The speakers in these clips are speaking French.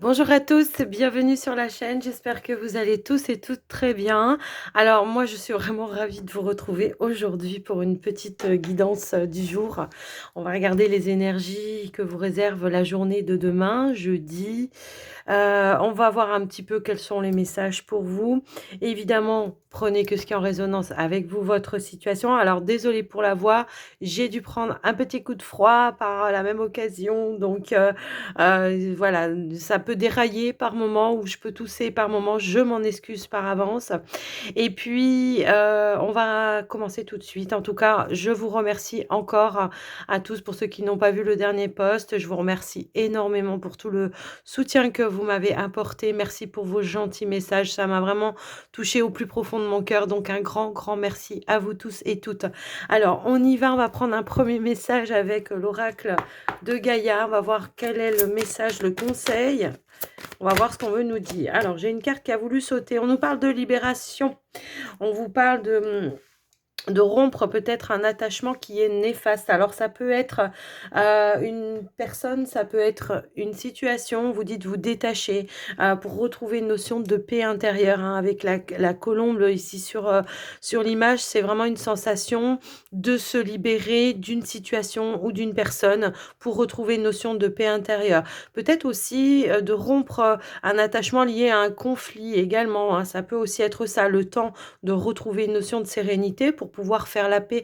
Bonjour à tous, bienvenue sur la chaîne. J'espère que vous allez tous et toutes très bien. Alors moi, je suis vraiment ravie de vous retrouver aujourd'hui pour une petite guidance du jour. On va regarder les énergies que vous réserve la journée de demain, jeudi. On va voir un petit peu quels sont les messages pour vous. Évidemment, prenez que ce qui est en résonance avec vous, votre situation. Alors désolée pour la voix, j'ai dû prendre un petit coup de froid par la même occasion. Donc voilà, ça peut dérailler par moment ou je peux tousser par moment. Je m'en excuse par avance. Et puis, on va commencer tout de suite. En tout cas, je vous remercie encore à tous pour ceux qui n'ont pas vu le dernier post. Je vous remercie énormément pour tout le soutien que vous m'avez apporté. Merci pour vos gentils messages. Ça m'a vraiment touché au plus profond de mon cœur. Donc, un grand, grand merci à vous tous et toutes. Alors, on y va. On va prendre un premier message avec l'oracle de Gaïa. On va voir quel est le message, le conseil. On va voir ce qu'on veut nous dire. Alors, j'ai une carte qui a voulu sauter. On nous parle de libération. On vous parle de rompre peut-être un attachement qui est néfaste. Alors ça peut être une personne, ça peut être une situation, vous dites vous détacher pour retrouver une notion de paix intérieure, hein, avec la colombe ici sur l'image, c'est vraiment une sensation de se libérer d'une situation ou d'une personne pour retrouver une notion de paix intérieure. Peut-être aussi de rompre un attachement lié à un conflit également, hein. Ça peut aussi être ça, le temps de retrouver une notion de sérénité pour pouvoir faire la paix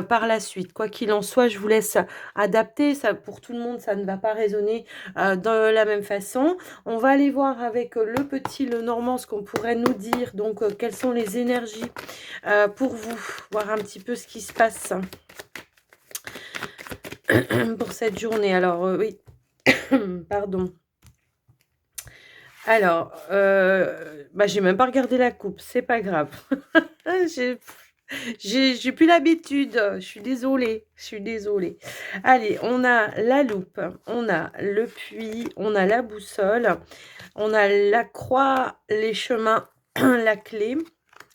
par la suite. Quoi qu'il en soit, je vous laisse adapter. Ça, pour tout le monde, ça ne va pas résonner de la même façon. On va aller voir avec le petit, le normand, ce qu'on pourrait nous dire. Donc, quelles sont les énergies pour vous. Voir un petit peu ce qui se passe pour cette journée. Alors, oui, pardon. Alors, j'ai même pas regardé la coupe, c'est pas grave. J'ai plus l'habitude, je suis désolée, je suis désolée. Allez, on a la loupe, on a le puits, on a la boussole, on a la croix, les chemins, la clé,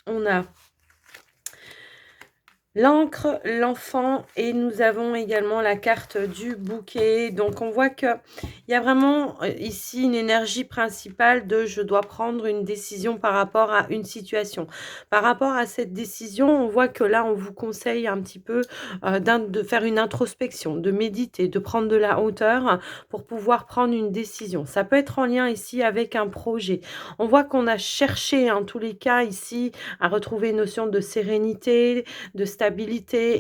on a l'encre, l'enfant et nous avons également la carte du bouquet. Donc on voit qu'il y a vraiment ici une énergie principale de je dois prendre une décision par rapport à une situation. Par rapport à cette décision, on voit que là on vous conseille un petit peu de faire une introspection, de méditer, de prendre de la hauteur pour pouvoir prendre une décision. Ça peut être en lien ici avec un projet. On voit qu'on a cherché en tous les cas ici à retrouver une notion de sérénité, de stabilité.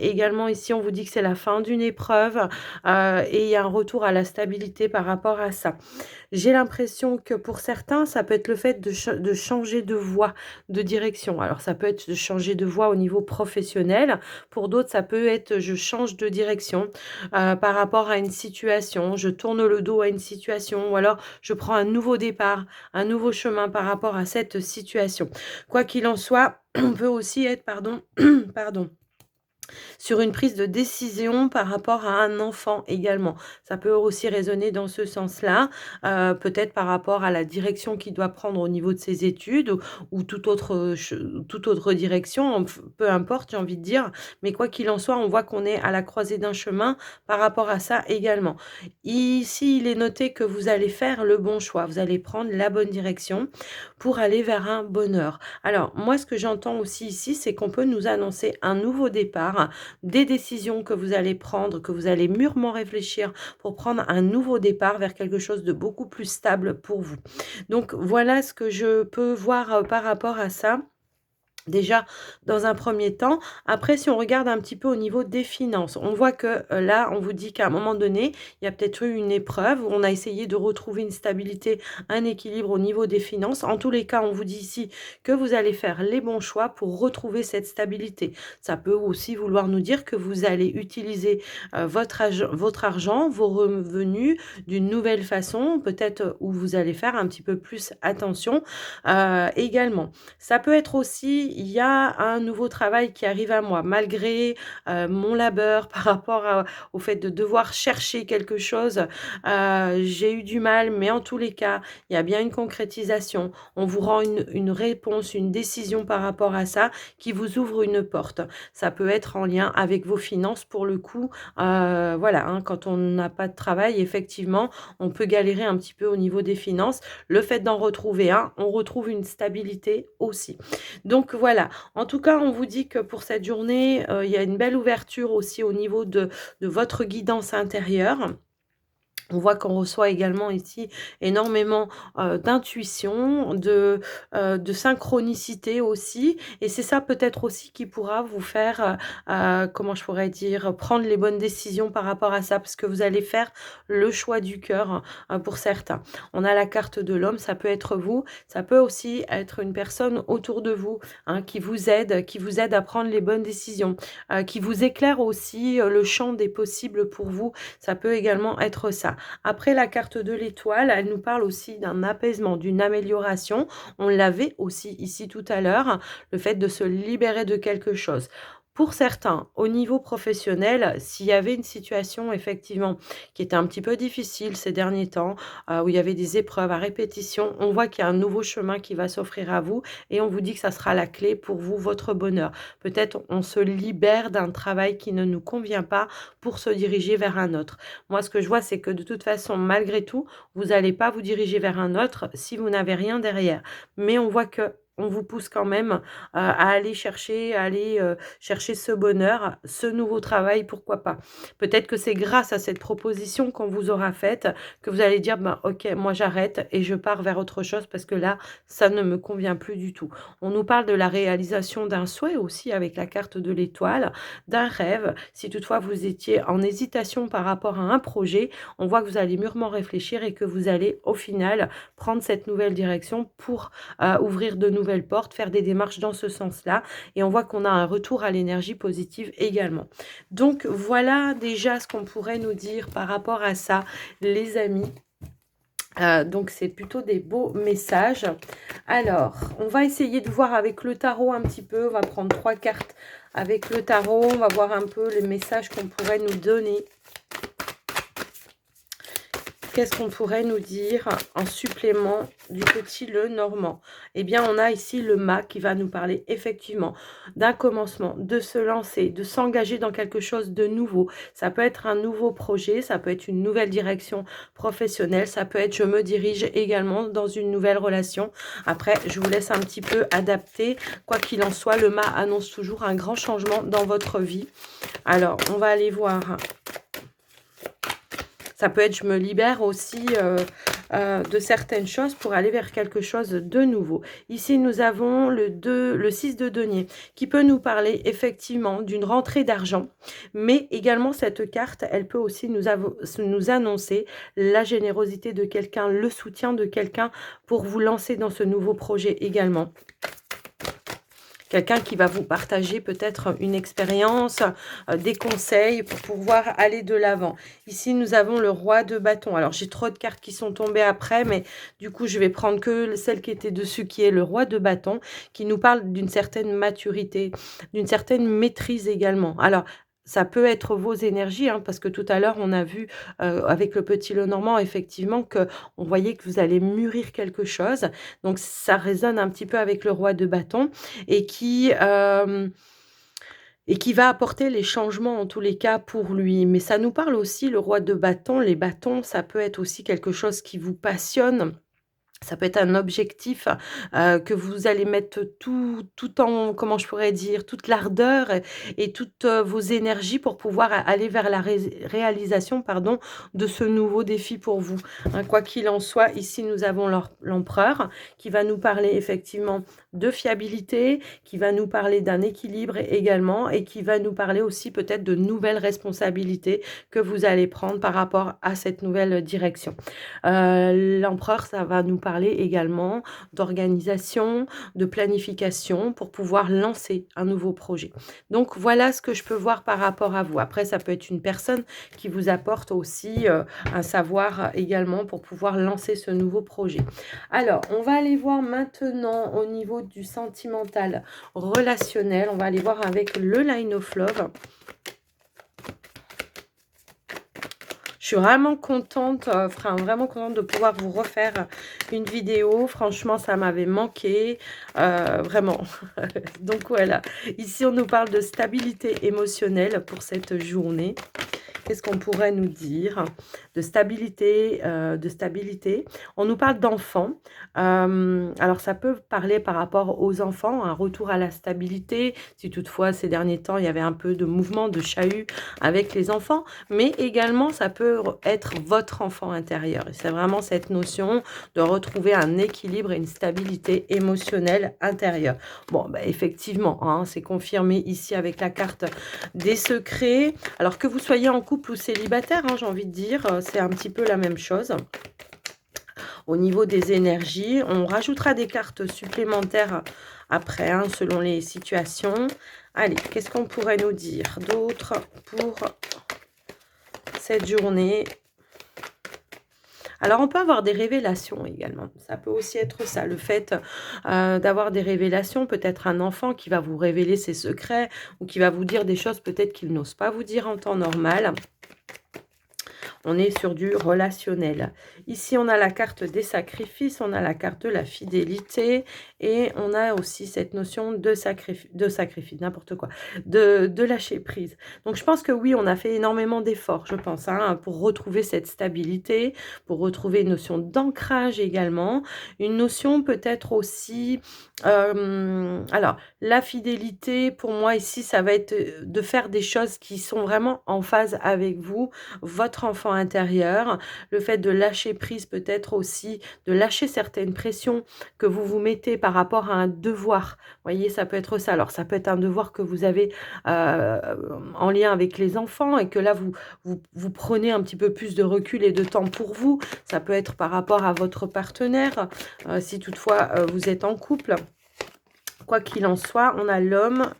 Également, ici, on vous dit que c'est la fin d'une épreuve et il y a un retour à la stabilité par rapport à ça. J'ai l'impression que pour certains, ça peut être le fait de changer de voie, de direction. Alors, ça peut être de changer de voie au niveau professionnel. Pour d'autres, ça peut être je change de direction par rapport à une situation. Je tourne le dos à une situation ou alors je prends un nouveau départ, un nouveau chemin par rapport à cette situation. Quoi qu'il en soit, on peut aussi être, pardon, sur une prise de décision par rapport à un enfant également. Ça peut aussi résonner dans ce sens-là, peut-être par rapport à la direction qu'il doit prendre au niveau de ses études ou toute autre direction, peu importe, j'ai envie de dire. Mais quoi qu'il en soit, on voit qu'on est à la croisée d'un chemin par rapport à ça également. Ici, il est noté que vous allez faire le bon choix, vous allez prendre la bonne direction pour aller vers un bonheur. Alors, moi, ce que j'entends aussi ici, c'est qu'on peut nous annoncer un nouveau départ, des décisions que vous allez prendre, que vous allez mûrement réfléchir pour prendre un nouveau départ vers quelque chose de beaucoup plus stable pour vous. Donc, voilà ce que je peux voir par rapport à ça. Déjà, dans un premier temps. Après, si on regarde un petit peu au niveau des finances, on voit que là, on vous dit qu'à un moment donné, il y a peut-être eu une épreuve où on a essayé de retrouver une stabilité, un équilibre au niveau des finances. En tous les cas, on vous dit ici que vous allez faire les bons choix pour retrouver cette stabilité. Ça peut aussi vouloir nous dire que vous allez utiliser votre argent, vos revenus d'une nouvelle façon, peut-être où vous allez faire un petit peu plus attention également. Ça peut être aussi il y a un nouveau travail qui arrive à moi malgré, mon labeur par rapport au fait de devoir chercher quelque chose. J'ai eu du mal, mais en tous les cas, il y a bien une concrétisation. On vous rend une réponse, une décision par rapport à ça qui vous ouvre une porte. Ça peut être en lien avec vos finances pour le coup, voilà, hein, quand on n'a pas de travail, effectivement, on peut galérer un petit peu au niveau des finances. Le fait d'en retrouver un, on retrouve une stabilité aussi. Donc voilà, en tout cas, on vous dit que pour cette journée, il y a une belle ouverture aussi au niveau de votre guidance intérieure. On voit qu'on reçoit également ici énormément, d'intuition, de synchronicité aussi et c'est ça peut-être aussi qui pourra vous faire, comment je pourrais dire? Prendre les bonnes décisions par rapport à ça, parce que vous allez faire le choix du cœur, pour certains. On a la carte de l'homme, ça peut être vous, ça peut aussi être une personne autour de vous, hein, qui vous aide à prendre les bonnes décisions, qui vous éclaire aussi, le champ des possibles pour vous. Ça peut également être ça. Après la carte de l'étoile, elle nous parle aussi d'un apaisement, d'une amélioration. On l'avait aussi ici tout à l'heure, le fait de se libérer de quelque chose. Pour certains, au niveau professionnel, s'il y avait une situation effectivement qui était un petit peu difficile ces derniers temps, où il y avait des épreuves à répétition, on voit qu'il y a un nouveau chemin qui va s'offrir à vous et on vous dit que ça sera la clé pour vous, votre bonheur. Peut-être on se libère d'un travail qui ne nous convient pas pour se diriger vers un autre. Moi, ce que je vois, c'est que de toute façon, malgré tout, vous n'allez pas vous diriger vers un autre si vous n'avez rien derrière. Mais on voit que on vous pousse quand même, à aller chercher chercher ce bonheur, ce nouveau travail, pourquoi pas. Peut-être que c'est grâce à cette proposition qu'on vous aura faite que vous allez dire: «Ben, OK, moi j'arrête et je pars vers autre chose parce que là, ça ne me convient plus du tout». On nous parle de la réalisation d'un souhait aussi avec la carte de l'étoile, d'un rêve. Si toutefois vous étiez en hésitation par rapport à un projet, on voit que vous allez mûrement réfléchir et que vous allez au final prendre cette nouvelle direction pour ouvrir de nouvelles portes, faire des démarches dans ce sens-là. Et on voit qu'on a un retour à l'énergie positive également. Donc voilà déjà ce qu'on pourrait nous dire par rapport à ça, les amis. Donc c'est plutôt des beaux messages. Alors, on va essayer de voir avec le tarot un petit peu. On va prendre 3 cartes avec le tarot. On va voir un peu les messages qu'on pourrait nous donner. Qu'est-ce qu'on pourrait nous dire en supplément du petit Lenormand? Eh bien, on a ici le mât qui va nous parler effectivement d'un commencement, de se lancer, de s'engager dans quelque chose de nouveau. Ça peut être un nouveau projet, ça peut être une nouvelle direction professionnelle, ça peut être je me dirige également dans une nouvelle relation. Après, je vous laisse un petit peu adapter. Quoi qu'il en soit, le mât annonce toujours un grand changement dans votre vie. Alors, on va aller voir. Ça peut être je me libère aussi de certaines choses pour aller vers quelque chose de nouveau. Ici, nous avons le 6 de denier qui peut nous parler effectivement d'une rentrée d'argent, mais également cette carte, elle peut aussi nous annoncer la générosité de quelqu'un, le soutien de quelqu'un pour vous lancer dans ce nouveau projet également. Quelqu'un qui va vous partager peut-être une expérience, des conseils pour pouvoir aller de l'avant. Ici, nous avons le roi de bâton. Alors, j'ai trop de cartes qui sont tombées après, mais du coup, je vais prendre que celle qui était dessus, qui est le roi de bâton, qui nous parle d'une certaine maturité, d'une certaine maîtrise également. Alors, ça peut être vos énergies, hein, parce que tout à l'heure, on a vu avec le petit Lenormand, effectivement, que on voyait que vous allez mûrir quelque chose. Donc, ça résonne un petit peu avec le roi de bâton et qui va apporter les changements en tous les cas pour lui. Mais ça nous parle aussi, le roi de bâton, les bâtons, ça peut être aussi quelque chose qui vous passionne. Ça peut être un objectif, que vous allez mettre tout en comment je pourrais dire? Toute l'ardeur et toutes, vos énergies pour pouvoir aller vers la réalisation, pardon, de ce nouveau défi pour vous, hein. Quoi qu'il en soit, ici, nous avons l'empereur qui va nous parler effectivement de fiabilité, qui va nous parler d'un équilibre également et qui va nous parler aussi peut-être de nouvelles responsabilités que vous allez prendre par rapport à cette nouvelle direction. L'empereur, ça va nous parler également d'organisation, de planification pour pouvoir lancer un nouveau projet. Donc voilà ce que je peux voir par rapport à vous. Après, ça peut être une personne qui vous apporte aussi un savoir également pour pouvoir lancer ce nouveau projet. Alors, on va aller voir maintenant au niveau du sentimental relationnel. On va aller voir avec le Line of Love. Je suis vraiment contente, vraiment contente de pouvoir vous refaire une vidéo. Franchement, ça m'avait manqué, vraiment. Donc voilà, ici on nous parle de stabilité émotionnelle pour cette journée. Qu'est-ce qu'on pourrait nous dire? De stabilité, de stabilité. On nous parle d'enfants. Alors, ça peut parler par rapport aux enfants, un retour à la stabilité, si toutefois, ces derniers temps, il y avait un peu de mouvement, de chahut avec les enfants, mais également, ça peut être votre enfant intérieur. Et c'est vraiment cette notion de retrouver un équilibre et une stabilité émotionnelle intérieure. Bon, bah, effectivement, hein, c'est confirmé ici avec la carte des secrets. Alors, que vous soyez en couple ou célibataire, hein, j'ai envie de dire, c'est un petit peu la même chose. Au niveau des énergies, on rajoutera des cartes supplémentaires après, hein, selon les situations. Allez, qu'est-ce qu'on pourrait nous dire d'autre pour cette journée? Alors, on peut avoir des révélations également. Ça peut aussi être ça, le fait d'avoir des révélations. Peut-être un enfant qui va vous révéler ses secrets ou qui va vous dire des choses peut-être qu'il n'ose pas vous dire en temps normal. On est sur du relationnel. Ici, on a la carte des sacrifices, on a la carte de la fidélité et on a aussi cette notion de sacrifice, n'importe quoi, de lâcher prise. Donc, je pense que oui, on a fait énormément d'efforts, je pense, hein, pour retrouver cette stabilité, pour retrouver une notion d'ancrage également, une notion peut-être aussi... alors, la fidélité, pour moi, ici, ça va être de faire des choses qui sont vraiment en phase avec vous, votre enfant intérieur, le fait de lâcher prise peut-être aussi, de lâcher certaines pressions que vous vous mettez par rapport à un devoir. Vous voyez, ça peut être ça. Alors, ça peut être un devoir que vous avez en lien avec les enfants et que là, vous prenez un petit peu plus de recul et de temps pour vous. Ça peut être par rapport à votre partenaire, si toutefois vous êtes en couple. Quoi qu'il en soit, on a l'homme,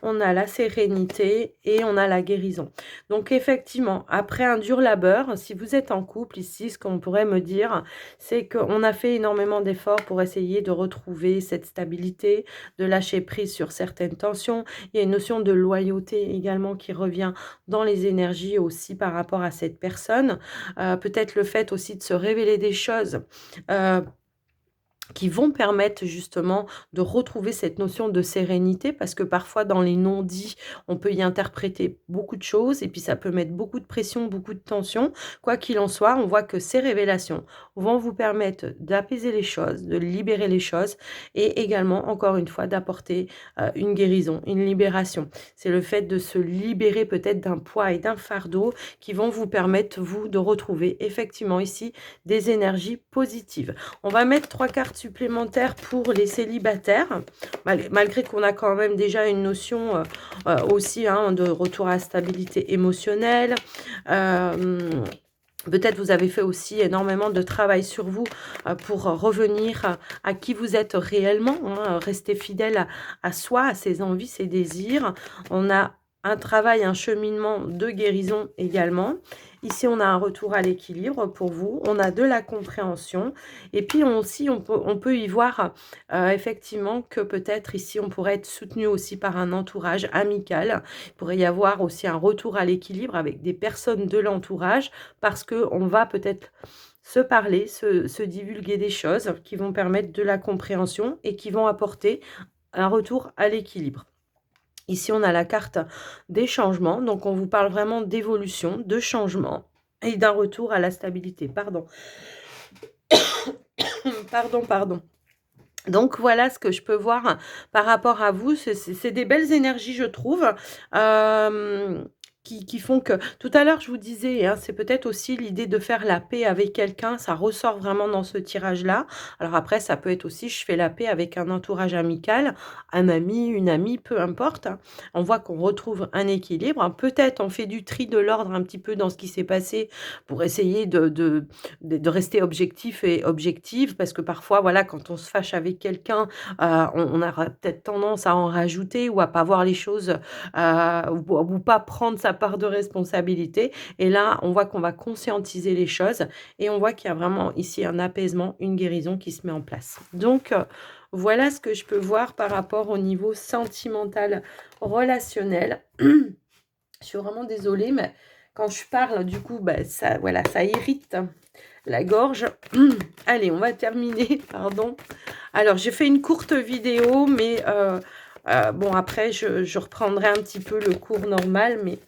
on a la sérénité et on a la guérison. Donc effectivement, après un dur labeur, si vous êtes en couple ici, ce qu'on pourrait me dire, c'est qu'on a fait énormément d'efforts pour essayer de retrouver cette stabilité, de lâcher prise sur certaines tensions. Il y a une notion de loyauté également qui revient dans les énergies aussi par rapport à cette personne. Peut-être le fait aussi de se révéler des choses qui vont permettre justement de retrouver cette notion de sérénité parce que parfois dans les non-dits, on peut y interpréter beaucoup de choses et puis ça peut mettre beaucoup de pression, beaucoup de tension. Quoi qu'il en soit, on voit que ces révélations vont vous permettre d'apaiser les choses, de libérer les choses et également, encore une fois, d'apporter une guérison, une libération. C'est le fait de se libérer peut-être d'un poids et d'un fardeau qui vont vous permettre, vous, de retrouver effectivement ici des énergies positives. On va mettre 3 cartes supplémentaires pour les célibataires, malgré qu'on a quand même déjà une notion aussi hein, de retour à la stabilité émotionnelle. Peut-être vous avez fait aussi énormément de travail sur vous pour revenir à qui vous êtes réellement, hein, rester fidèle à soi, à ses envies, ses désirs. On a un travail, un cheminement de guérison également. Ici, on a un retour à l'équilibre pour vous. On a de la compréhension. Et puis aussi, on peut y voir effectivement que peut-être ici, on pourrait être soutenu aussi par un entourage amical. Il pourrait y avoir aussi un retour à l'équilibre avec des personnes de l'entourage parce qu'on va peut-être se parler, se divulguer des choses qui vont permettre de la compréhension et qui vont apporter un retour à l'équilibre. Ici, on a la carte des changements. Donc, on vous parle vraiment d'évolution, de changement et d'un retour à la stabilité. Pardon. Pardon. Donc, voilà ce que je peux voir par rapport à vous. C'est des belles énergies, je trouve. qui font que tout à l'heure, je vous disais, hein, c'est peut-être aussi l'idée de faire la paix avec quelqu'un, ça ressort vraiment dans ce tirage-là. Alors après, ça peut être aussi, je fais la paix avec un entourage amical, un ami, une amie, peu importe, hein. On voit qu'on retrouve un équilibre, hein. Peut-être on fait du tri de l'ordre un petit peu dans ce qui s'est passé pour essayer de rester objectif et objective parce que parfois, voilà, quand on se fâche avec quelqu'un, on aura peut-être tendance à en rajouter ou à pas voir les choses ou pas prendre sa part de responsabilité et là, on voit qu'on va conscientiser les choses et on voit qu'il y a vraiment ici un apaisement, une guérison qui se met en place. Donc, voilà ce que je peux voir par rapport au niveau sentimental, relationnel. Je suis vraiment désolée, mais quand je parle, du coup, bah, ça, voilà, ça irrite la gorge. Allez, on va terminer, pardon. Alors, j'ai fait une courte vidéo, mais bon, après, je reprendrai un petit peu le cours normal, mais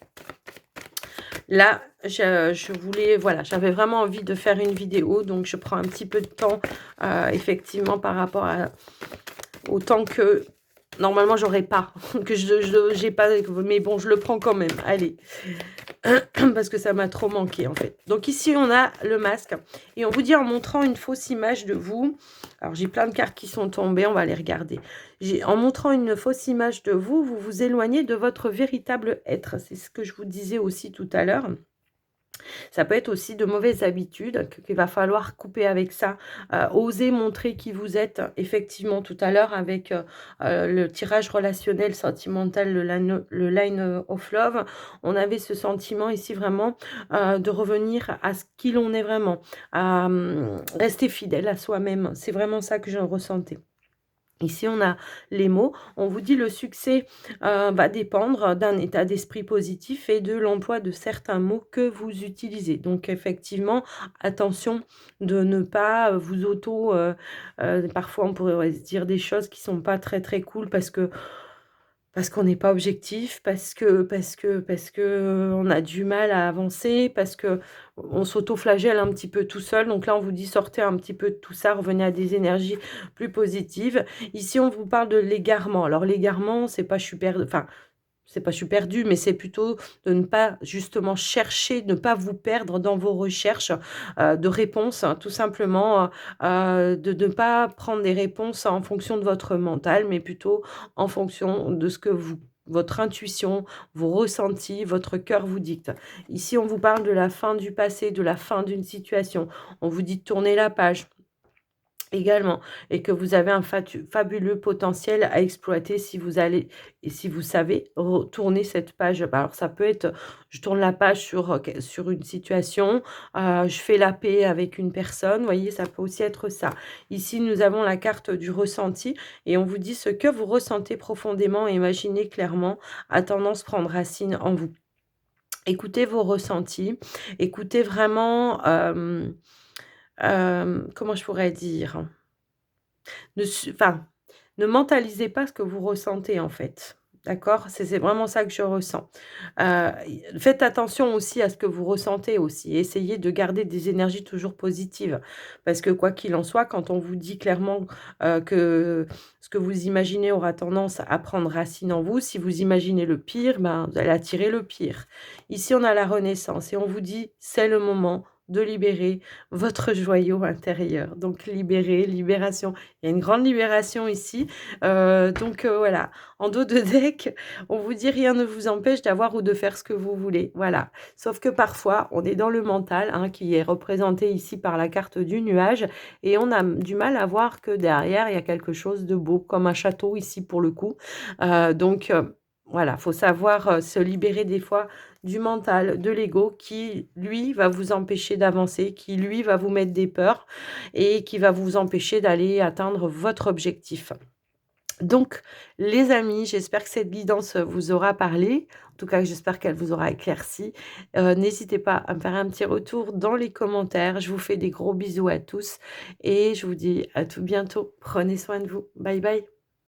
là, je voulais, voilà, j'avais vraiment envie de faire une vidéo, donc je prends un petit peu de temps, effectivement, par rapport au temps que normalement j'aurais pas, que je j'ai pas, mais bon, je le prends quand même. Allez. Parce que ça m'a trop manqué en fait. Donc ici on a le masque et on vous dit en montrant une fausse image de vous. Alors j'ai plein de cartes qui sont tombées, on va les regarder. En montrant une fausse image de vous, vous vous éloignez de votre véritable être. C'est ce que je vous disais aussi tout à l'heure. Ça peut être aussi de mauvaises habitudes qu'il va falloir couper avec ça. Oser montrer qui vous êtes. Effectivement, tout à l'heure, avec le tirage relationnel, sentimental, le line of love, on avait ce sentiment ici vraiment de revenir à ce qui l'on est vraiment. À rester fidèle à soi-même. C'est vraiment ça que je ressentais. Ici, on a les mots. On vous dit le succès va dépendre d'un état d'esprit positif et de l'emploi de certains mots que vous utilisez. Donc, effectivement, attention de ne pas vous parfois, on pourrait se dire des choses qui sont pas très, très cool parce qu'on n'est pas objectif, parce que on a du mal à avancer, parce qu'on s'auto-flagelle un petit peu tout seul. Donc là, on vous dit sortez un petit peu de tout ça, revenez à des énergies plus positives. Ici, on vous parle de l'égarement. Alors l'égarement, c'est pas je suis perdu, mais c'est plutôt de ne pas justement chercher, de ne pas vous perdre dans vos recherches de réponses, hein, tout simplement, de ne pas prendre des réponses en fonction de votre mental, mais plutôt en fonction de ce que votre intuition, vos ressentis, votre cœur vous dicte. Ici, on vous parle de la fin du passé, de la fin d'une situation. On vous dit de tourner la page également et que vous avez un fabuleux potentiel à exploiter si vous allez et si vous savez retourner cette page. Bah, alors ça peut être, je tourne la page sur une situation, je fais la paix avec une personne, vous voyez, ça peut aussi être ça. Ici, nous avons la carte du ressenti et on vous dit ce que vous ressentez profondément et imaginez clairement a tendance à prendre racine en vous. Écoutez vos ressentis, écoutez vraiment, comment je pourrais dire? Ne mentalisez pas ce que vous ressentez, en fait. D'accord? C'est vraiment ça que je ressens. Faites attention aussi à ce que vous ressentez aussi. Essayez de garder des énergies toujours positives. Parce que quoi qu'il en soit, quand on vous dit clairement, que ce que vous imaginez aura tendance à prendre racine en vous, si vous imaginez le pire, ben, vous allez attirer le pire. Ici, on a la renaissance et on vous dit: «C'est le moment de libérer votre joyau intérieur». Donc libérer, libération. Il y a une grande libération ici. Voilà. En dos de deck, on vous dit: «Rien ne vous empêche d'avoir ou de faire ce que vous voulez». Voilà. Sauf que parfois, on est dans le mental, hein, qui est représenté ici par la carte du nuage et on a du mal à voir que derrière, il y a quelque chose de beau, comme un château ici pour le coup. Voilà, faut savoir, se libérer des fois du mental, de l'ego qui, lui, va vous empêcher d'avancer, qui, lui, va vous mettre des peurs et qui va vous empêcher d'aller atteindre votre objectif. Donc, les amis, j'espère que cette guidance vous aura parlé. En tout cas, j'espère qu'elle vous aura éclairci. N'hésitez pas à me faire un petit retour dans les commentaires. Je vous fais des gros bisous à tous et je vous dis à tout bientôt. Prenez soin de vous. Bye bye.